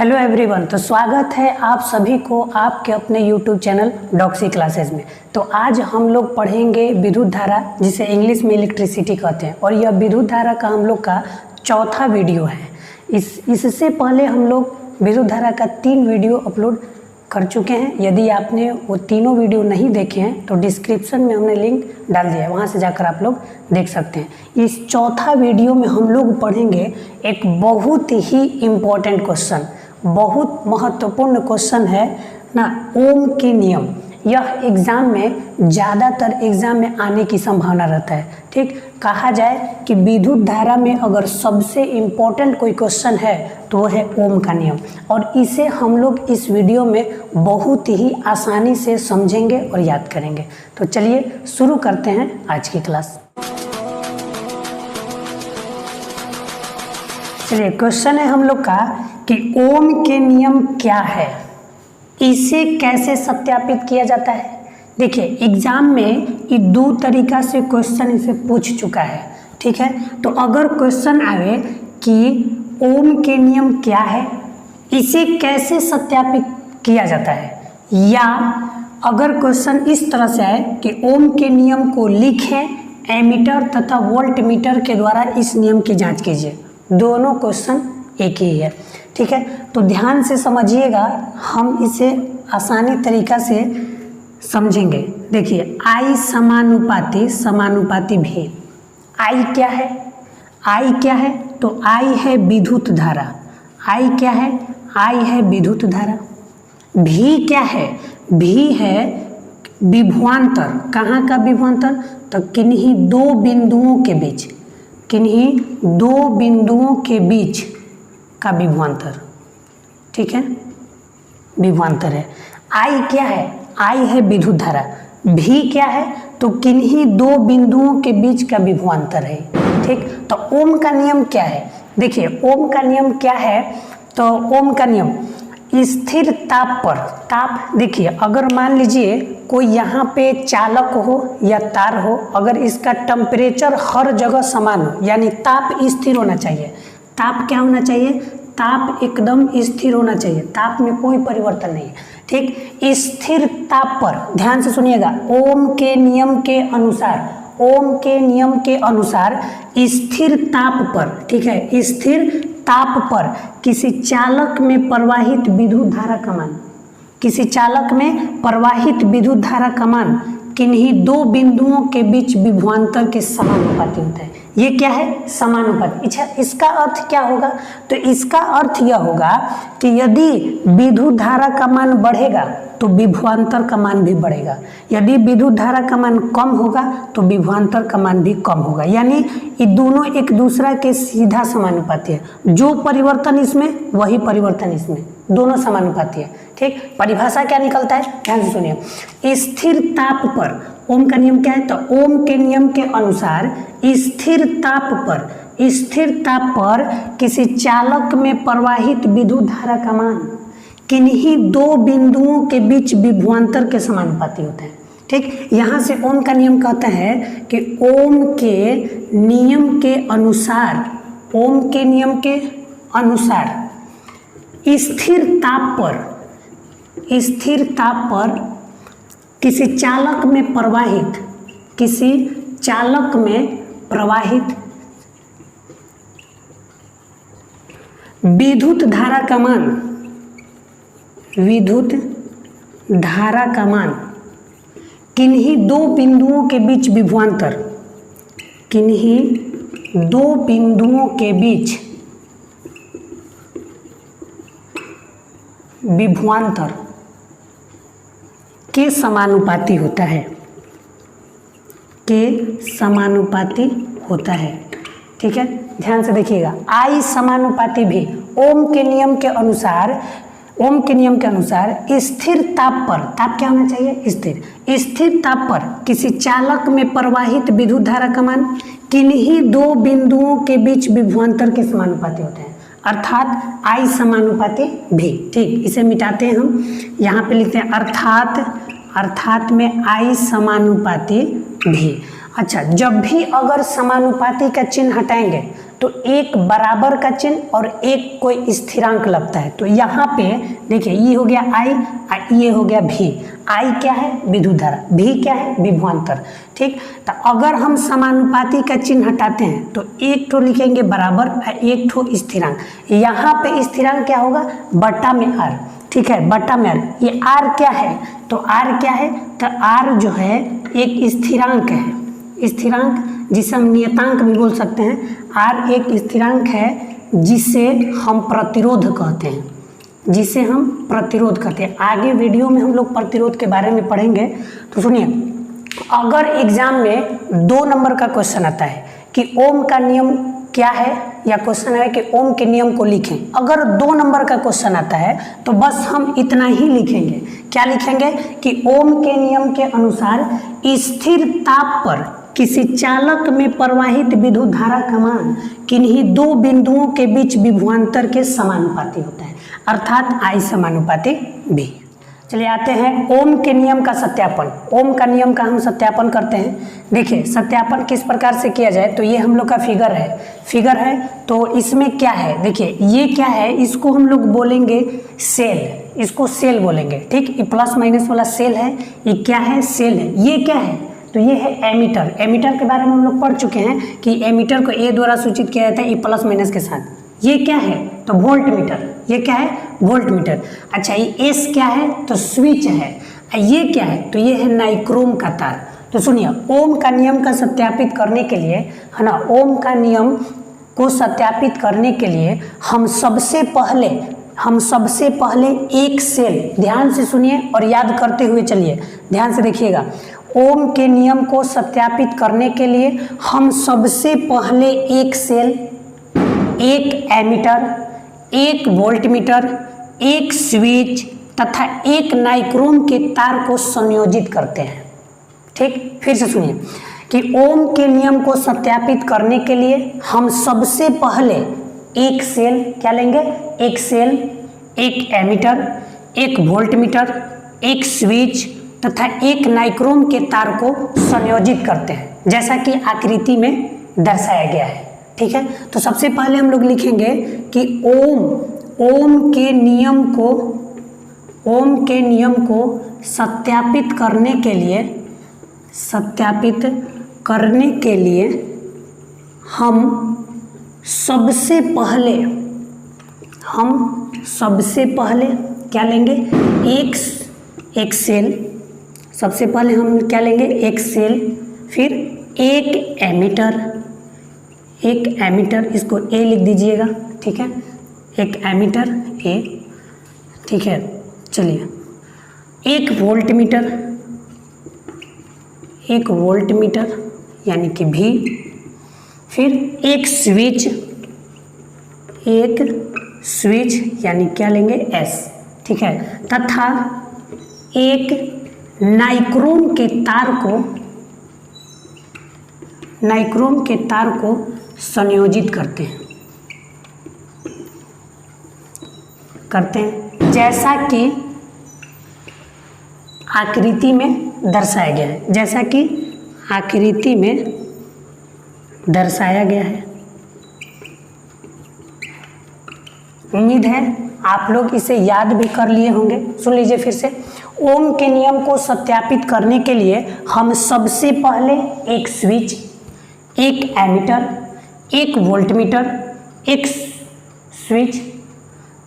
Hello everyone, तो स्वागत है आप सभी को आपके अपने यूट्यूब चैनल डॉक्सी क्लासेस में। तो आज हम लोग पढ़ेंगे विद्युत धारा, जिसे इंग्लिश में इलेक्ट्रिसिटी कहते हैं, और यह विद्युत धारा का हम लोग का चौथा वीडियो है। इससे पहले हम लोग विद्युत धारा का 3 वीडियो अपलोड कर चुके हैं। यदि आपने वो तीनों वीडियो नहीं देखे हैं तो डिस्क्रिप्शन में हमने लिंक डाल दिया है, वहाँ से जाकर आप लोग देख सकते हैं। इस चौथा वीडियो में हम लोग पढ़ेंगे एक बहुत ही इम्पोर्टेंट क्वेश्चन, बहुत महत्वपूर्ण क्वेश्चन है ना, ओम के नियम। यह एग्ज़ाम में ज़्यादातर एग्ज़ाम में आने की संभावना रहता है। ठीक, कहा जाए कि विद्युत धारा में अगर सबसे इम्पोर्टेंट कोई क्वेश्चन है तो वह है ओम का नियम, और इसे हम लोग इस वीडियो में बहुत ही आसानी से समझेंगे और याद करेंगे। तो चलिए शुरू करते हैं आज की क्लास। चलिए, क्वेश्चन है हम लोग का कि ओम के नियम क्या है, इसे कैसे सत्यापित किया जाता है। देखिए, एग्जाम में ये 2 तरीका से क्वेश्चन इसे पूछ चुका है। ठीक है, तो अगर क्वेश्चन आए कि ओम के नियम क्या है, इसे कैसे सत्यापित किया जाता है, या अगर क्वेश्चन इस तरह से आए कि ओम के नियम को लिखें एमीटर तथा वोल्ट मीटर के द्वारा इस नियम की जांच कीजिए, दोनों क्वेश्चन एक ही है। ठीक है, तो ध्यान से समझिएगा, हम इसे आसानी तरीका से समझेंगे। देखिए, I समानुपाती भी। I क्या है? I क्या है? तो I है विद्युत धारा। I क्या है? I है विद्युत धारा। भी क्या है? भी है विभवांतर। कहाँ का विभवांतर? तो किन्हीं 2 बिंदुओं के बीच, किन्हीं 2 बिंदुओं के बीच का विभवांतर। ठीक है, विभवांतर है। आई क्या है? आई है विद्युत धारा। भी क्या है? तो किन्हीं 2 बिंदुओं के बीच का विभवांतर है। ठीक, तो ओम का नियम क्या है? देखिए, ओम का नियम क्या है? तो ओम का नियम स्थिर ताप पर, ताप देखिए, अगर मान लीजिए कोई यहाँ पे चालक हो या तार हो, अगर इसका टेम्परेचर हर जगह समान हो, यानी ताप स्थिर होना चाहिए। ताप क्या होना चाहिए? ताप एकदम स्थिर होना चाहिए, ताप में कोई परिवर्तन नहीं है। ठीक, स्थिर ताप पर ध्यान से सुनिएगा, ओम के नियम के अनुसार, ओम के नियम के अनुसार स्थिर ताप पर, ठीक है, स्थिर ताप पर किसी चालक में प्रवाहित विद्युत धारा का मान, किसी चालक में प्रवाहित विद्युत धारा का मान किन्हीं 2 बिंदुओं के बीच विभवांतर के समानुपाती होता है। ये क्या है? समानुपाती। अच्छा, इसका अर्थ क्या होगा? तो इसका अर्थ यह होगा कि यदि विद्युत धारा का मान बढ़ेगा तो विभवांतर का मान भी बढ़ेगा, यदि विद्युत धारा का मान कम होगा तो विभवांतर का मान भी कम होगा। यानी ये दोनों एक दूसरा के सीधा समानुपाती है। जो परिवर्तन इसमें वही परिवर्तन इसमें, दोनों समानुपाती है। ठीक, परिभाषा क्या निकलता है, ध्यान से सुनिए। स्थिर ताप पर ओम का नियम क्या है? तो ओम के नियम के अनुसार स्थिर ताप पर किसी चालक में प्रवाहित विद्युत धारा का मान किन्हीं 2 बिंदुओं के बीच विभवांतर के समानुपाती होता है। ठीक, यहाँ से ओम का नियम कहता है कि ओम के नियम के अनुसार, ओम के नियम के अनुसार स्थिर ताप पर किसी चालक में प्रवाहित, किसी चालक में प्रवाहित विद्युत धारा का मान, विद्युत धारा का मान किन्हीं 2 बिंदुओं के बीच विभवांतर, किन्हीं 2 बिंदुओं के बीच विभवांतर के समानुपाती होता है, के समानुपाती होता है। ठीक है, ध्यान से देखिएगा, आई समानुपाती भी। ओम के नियम के अनुसार, ओम के नियम के अनुसार स्थिर ताप पर, ताप क्या होना चाहिए? स्थिर ताप पर किसी चालक में प्रवाहित विद्युत धारा का मान किन्हीं 2 बिंदुओं के बीच विभवांतर के समानुपाती होते हैं, अर्थात आई समानुपाती भी। ठीक, इसे मिटाते हैं हम, यहाँ पे लिखते हैं अर्थात में आई समानुपाती भी। अच्छा, जब भी अगर समानुपाती का चिन्ह हटाएंगे तो एक बराबर का चिन्ह और एक कोई स्थिरांक लगता है। तो यहाँ पे देखिए ये हो गया I और ये हो गया V। I क्या है? विद्युत धारा, V क्या है? विभवांतर। ठीक, तो अगर हम समानुपाती का चिन्ह हटाते हैं तो एक ठो लिखेंगे बराबर और एक ठो स्थिरांक। यहाँ पे स्थिरांक क्या होगा? बटा में R। ठीक है, बटा में R। ये R क्या है? तो R क्या है? तो R जो है एक स्थिरांक है, स्थिरांक जिसे हम नियतांक भी बोल सकते हैं। R एक स्थिरांक है जिसे हम प्रतिरोध कहते हैं, जिसे हम प्रतिरोध कहते हैं। आगे वीडियो में हम लोग प्रतिरोध के बारे में पढ़ेंगे। तो सुनिए, अगर एग्जाम में 2 नंबर का क्वेश्चन आता है कि ओम का नियम क्या है, या क्वेश्चन है कि ओम के नियम को लिखें, अगर 2 नंबर का क्वेश्चन आता है तो बस हम इतना ही लिखेंगे। क्या लिखेंगे? कि ओम के नियम के अनुसार स्थिर ताप पर किसी चालक में प्रवाहित विद्युत धारा का मान किन्हीं 2 बिंदुओं के बीच विभवांतर के समानुपाती होता है, अर्थात I समानुपाती V। चलिए आते हैं ओम के नियम का सत्यापन। ओम का नियम का हम सत्यापन करते हैं। देखिए सत्यापन किस प्रकार से किया जाए, तो ये हम लोग का फिगर है। तो इसमें क्या है? देखिए ये क्या है? इसको हम लोग बोलेंगे सेल, इसको सेल बोलेंगे। ठीक, ये प्लस माइनस वाला सेल है। ये क्या है? सेल है। ये क्या है? तो ये है एमीटर। एमीटर के बारे में हम लोग पढ़ चुके हैं कि एमीटर को ए द्वारा सूचित किया जाता है ई प्लस माइनस के साथ। ये क्या है? तो वोल्ट मीटर। ये क्या है? Volt meter. अच्छा, ये एस क्या है? तो स्विच है। ये क्या है? तो ये है नाइक्रोम का तार। तो सुनिए, ओम का नियम का सत्यापित करने के लिए, है ना, ओम का नियम को सत्यापित करने के लिए हम सबसे पहले एक सेल, ध्यान से सुनिए और याद करते हुए चलिए, ध्यान से देखिएगा। ओम के नियम को सत्यापित करने के लिए हम सबसे पहले एक सेल, एक एमीटर, एक वोल्टमीटर, एक स्विच तथा एक नाइक्रोम के तार को संयोजित करते हैं। ठीक, फिर से सुनिए कि ओम के नियम को सत्यापित करने के लिए हम सबसे पहले एक सेल क्या लेंगे? एक सेल, एक एमीटर, एक वोल्टमीटर, एक स्विच तथा एक नाइक्रोम के तार को संयोजित करते हैं, जैसा कि आकृति में दर्शाया गया है। ठीक है, तो सबसे पहले हम लोग लिखेंगे कि ओम के नियम को सत्यापित करने के लिए हम सबसे पहले क्या लेंगे? एक सेल। सबसे पहले हम क्या लेंगे? एक सेल, फिर एक एमीटर, इसको ए लिख दीजिएगा। ठीक है, एक एमीटर ए। ठीक है, चलिए, एक वोल्टमीटर यानी कि V, फिर एक स्विच यानी क्या लेंगे? S। ठीक है, तथा एक नाइक्रोम के तार को संयोजित करते हैं जैसा कि आकृति में दर्शाया गया है। उम्मीद है आप लोग इसे याद भी कर लिए होंगे। सुन लीजिए फिर से। ओम के नियम को सत्यापित करने के लिए हम सबसे पहले एक स्विच, एक एमीटर, एक वोल्टमीटर, एक स्विच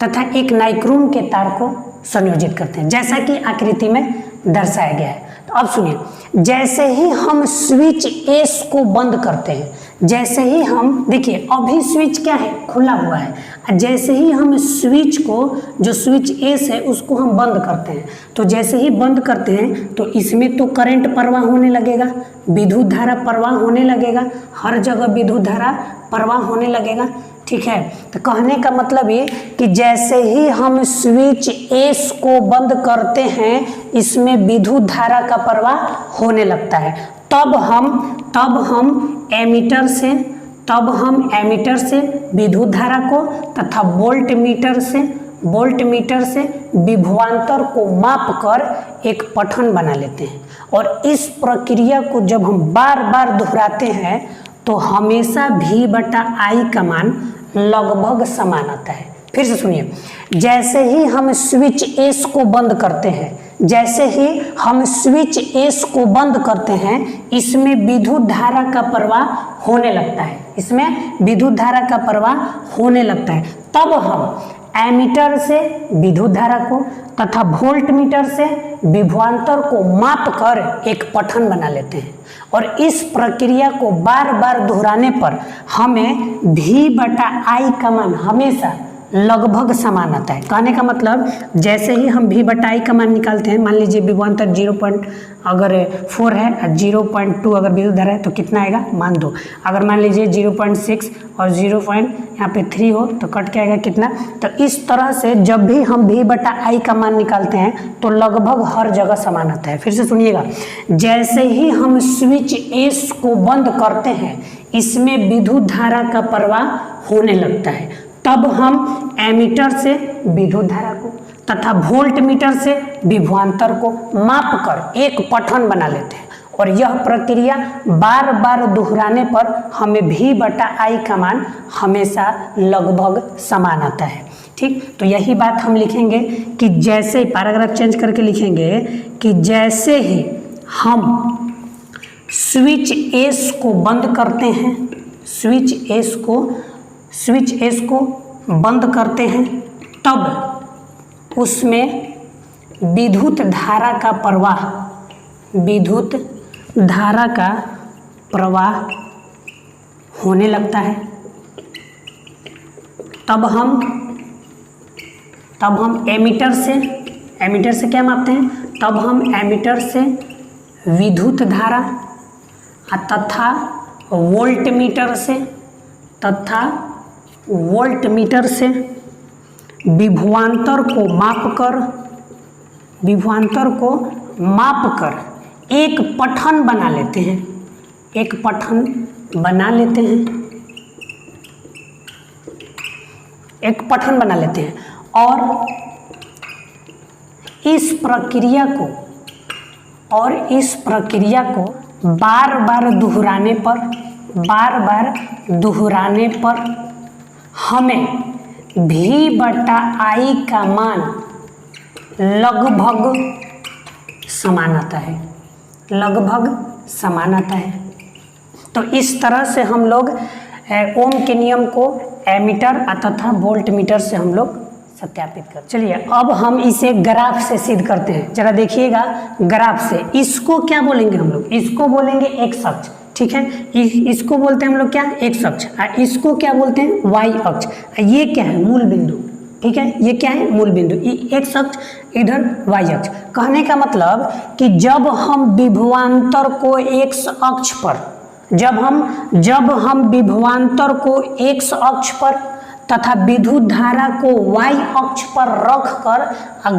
तथा एक नाइक्रोम के तार को संयोजित करते हैं, जैसा कि आकृति में दर्शाया गया है। तो अब सुनिए, जैसे ही हम स्विच एस को बंद करते हैं, जैसे ही हम, देखिए अभी स्विच क्या है? खुला हुआ है। जैसे ही हम स्विच को, जो स्विच एस है उसको हम बंद करते हैं, तो जैसे ही बंद करते हैं तो इसमें तो करंट प्रवाह होने लगेगा, विद्युत धारा प्रवाह होने लगेगा, हर जगह विद्युत धारा प्रवाह होने लगेगा। ठीक है, तो कहने का मतलब ये कि जैसे ही हम स्विच एस को बंद करते हैं, इसमें विद्युत धारा का प्रवाह होने लगता है। तब हम एमीटर से विद्युत धारा को तथा वोल्टमीटर से विभवांतर को मापकर एक पठन बना लेते हैं। और इस प्रक्रिया को जब हम बार बार दोहराते हैं तो हमेशा V बटा I का मान लगभग समान आता है। फिर से सुनिए, जैसे ही हम स्विच एस को बंद करते हैं, जैसे ही हम स्विच एस को बंद करते हैं, इसमें विद्युत धारा का प्रवाह होने लगता है, इसमें विद्युत धारा का प्रवाह होने लगता है। तब हम एमीटर से विद्युत धारा को तथा वोल्ट मीटर से विभवांतर को माप कर एक पठन बना लेते हैं, और इस प्रक्रिया को बार बार दोहराने पर हमें V बटा I का मान हमेशा लगभग समान आता है। कहने का मतलब जैसे ही हम V बटा I का मान निकालते हैं, मान लीजिए विभवांतर 0.4 है और 0.2 अगर विद्युत धारा है तो कितना आएगा, मान दो। अगर मान लीजिए 0.6 और 0.3 हो तो कट के आएगा कितना। तो इस तरह से जब भी हम V बटा I का मान निकालते हैं तो लगभग हर जगह समान आता है। फिर से सुनिएगा, जैसे ही हम स्विच एस को बंद करते हैं, इसमें विद्युत धारा का प्रवाह होने लगता है। तब हम एमीटर से विद्युत धारा को तथा वोल्ट मीटर से विभवांतर को माप कर एक पठन बना लेते हैं, और यह प्रक्रिया बार बार दोहराने पर हमें V बटा I का मान हमेशा लगभग समान आता है। ठीक, तो यही बात हम लिखेंगे कि जैसे ही पैराग्राफ चेंज करके लिखेंगे कि जैसे ही हम स्विच एस को बंद करते हैं, स्विच एस को बंद करते हैं, तब उसमें विद्युत धारा का प्रवाह होने लगता है। तब हम एमीटर से क्या मापते हैं, तब हम एमीटर से विद्युत धारा तथा वोल्ट मीटर से विभवांतर को माप कर एक पठन बना लेते हैं, और इस प्रक्रिया को बार बार दोहराने पर हमें V बटा I का मान लगभग समान आता है। तो इस तरह से हम लोग ओम के नियम को एमीटर तथा वोल्ट मीटर से हम लोग सत्यापित कर। चलिए अब हम इसे ग्राफ से सिद्ध करते हैं। जरा देखिएगा ग्राफ से, इसको क्या बोलेंगे हम लोग, इसको बोलेंगे एक्स अक्ष। ठीक है, इसको बोलते हैं हम लोग क्या, एक्स अक्ष। इसको क्या बोलते हैं, वाई अक्ष। ये क्या है, मूल बिंदु। ठीक है, ये क्या है, मूल बिंदु। एक्स अक्ष, इधर वाई अक्ष। कहने का मतलब कि जब हम विभवांतर को एक्स अक्ष पर, जब हम विभवांतर को एक्स अक्ष पर तथा विद्युत धारा को वाई अक्ष पर रख कर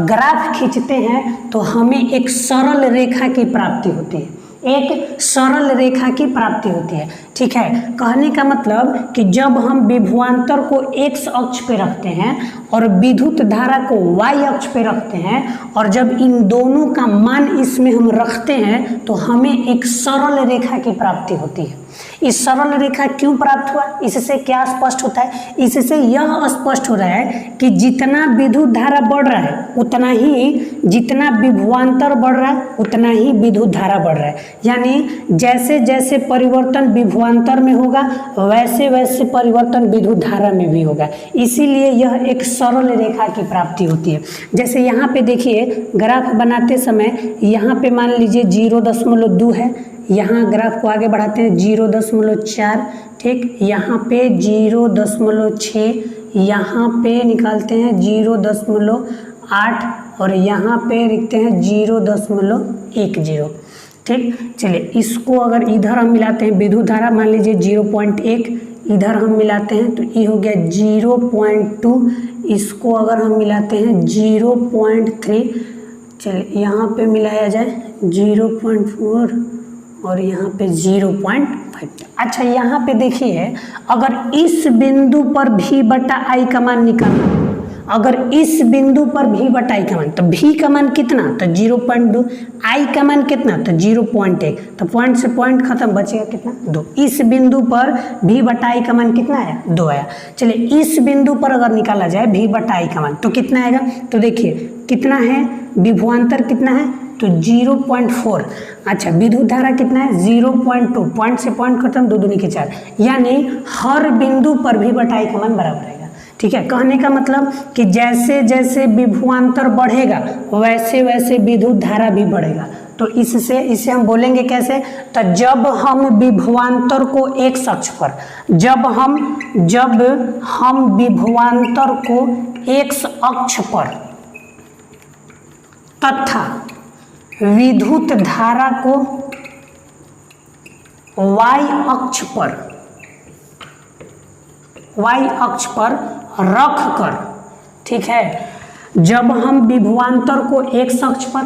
ग्राफ खींचते हैं, तो हमें एक सरल रेखा की प्राप्ति होती है, एक सरल रेखा की प्राप्ति होती है। ठीक है, कहने का मतलब कि जब हम विभवांतर को एक्स अक्ष पे रखते हैं और विद्युत धारा को वाई अक्ष पे रखते हैं, और जब इन दोनों का मान इसमें हम रखते हैं, तो हमें एक सरल रेखा की प्राप्ति होती है। इस सरल रेखा क्यों प्राप्त हुआ, इससे क्या स्पष्ट होता है, इससे यह स्पष्ट हो रहा है कि जितना विद्युत धारा बढ़ रहा है उतना ही, जितना विभवांतर बढ़ रहा है उतना ही विद्युत धारा बढ़ रहा है। यानी जैसे जैसे परिवर्तन विभवांतर में होगा वैसे वैसे परिवर्तन विद्युत धारा में भी होगा। इसीलिए यह एक सरल रेखा की प्राप्ति होती है। जैसे यहाँ पे देखिए ग्राफ बनाते समय यहाँ पे मान लीजिए 0.2 है, यहाँ ग्राफ को आगे बढ़ाते हैं 0.4, ठीक, यहाँ पे 0.6, यहाँ पे निकालते हैं 0.8 और यहाँ पे लिखते हैं 0.10। ठीक, चलिए इसको अगर इधर हम मिलाते हैं, विद्युत धारा मान लीजिए 0.1, इधर हम मिलाते हैं तो ये हो गया 0.2, इसको अगर हम मिलाते हैं 0.3, चलिए यहाँ पे मिलाया जाए 0.4 और यहाँ पे 0.5। अच्छा यहाँ पे देखिए, अगर इस बिंदु पर V बटा I का मान निकालना, अगर इस बिंदु पर v बटा i का मान, तो v का मान कितना, तो 0.2, i का मान कितना, तो 0.1, तो पॉइंट से पॉइंट खत्म, बचेगा कितना, 2। इस बिंदु पर v बटा i का मान कितना आया, 2 आया। चलिए इस बिंदु पर अगर निकाला जाए v बटा i का मान तो कितना आएगा, तो देखिए कितना है, विभवांतर कितना है, तो 0.4। अच्छा विद्युत धारा कितना है, 0.2, पॉइंट से पॉइंट खत्म, 2 दूनी के 4, यानी हर बिंदु पर v बटा i का मान बराबर रहेगा। ठीक है, कहने का मतलब कि जैसे जैसे विभवांतर बढ़ेगा वैसे वैसे विद्युत धारा भी बढ़ेगा। तो इसे हम बोलेंगे कैसे, तो जब हम विभवांतर को x अक्ष पर, जब हम विभवांतर को x अक्ष पर तथा विद्युत धारा को y अक्ष पर रख कर, ठीक है, जब हम विभवांतर को x अक्ष पर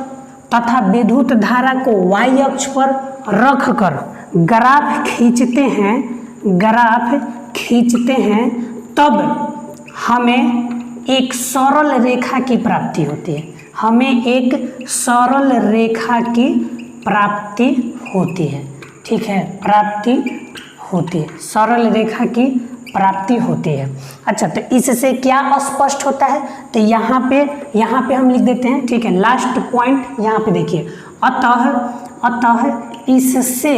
तथा विद्युत धारा को y अक्ष पर रख कर ग्राफ खींचते हैं तब हमें एक सरल रेखा की प्राप्ति होती है, हमें एक सरल रेखा की प्राप्ति होती है। ठीक है, प्राप्ति होती है, सरल रेखा की प्राप्ति होती है। अच्छा, तो इससे क्या स्पष्ट होता है, तो यहाँ पे हम लिख देते हैं। ठीक है, लास्ट पॉइंट यहाँ पे देखिए, अतः इससे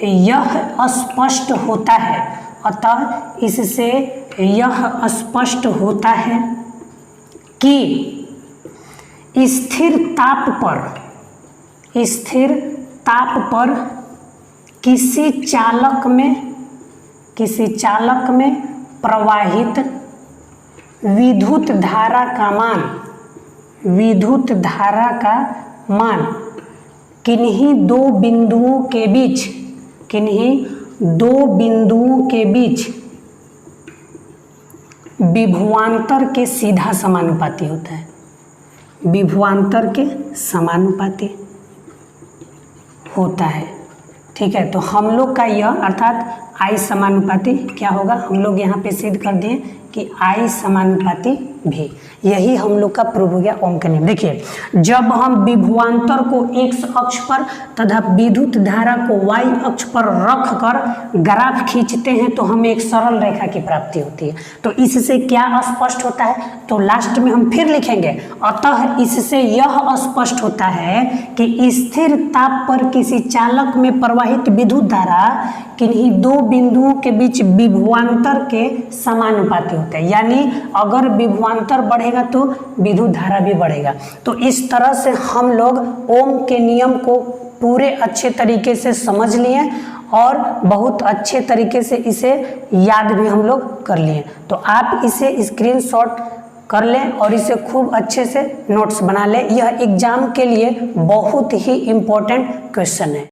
यह स्पष्ट होता है, अतः इससे यह स्पष्ट होता है कि स्थिर ताप पर किसी चालक में प्रवाहित विद्युत धारा का मान किन्हीं दो बिंदुओं के बीच विभवांतर के सीधा समानुपाती होता है, विभवांतर के समानुपाती होता है। ठीक है, तो हम लोग का यह अर्थात I समानुपाती क्या होगा, हम लोग यहाँ पे सिद्ध कर दिए कि I समानुपाती भी, यही हम लोग का प्रूव हो गया ओम का नियम। देखिए, जब हम विभवांतर को x अक्ष पर तथा विद्युत धारा को y अक्ष पर रख कर ग्राफ खींचते हैं तो हमें एक सरल रेखा की प्राप्ति होती है। तो इससे क्या स्पष्ट होता है, तो लास्ट में हम फिर लिखेंगे, अतः इससे यह स्पष्ट होता है कि स्थिर ताप पर किसी चालक में प्रवाहित विद्युत धारा किन्हीं दो बिंदुओं के बीच विभवांतर के समानुपाती होता है, यानी अगर विभवांतर बढ़ेगा तो विद्युत धारा भी बढ़ेगा। तो इस तरह से हम लोग ओम के नियम को पूरे अच्छे तरीके से समझ लिए और बहुत अच्छे तरीके से इसे याद भी हम लोग कर लिए। तो आप इसे स्क्रीनशॉट कर लें और इसे खूब अच्छे से नोट्स बना लें, यह एग्जाम के लिए बहुत ही इम्पोर्टेंट क्वेश्चन है।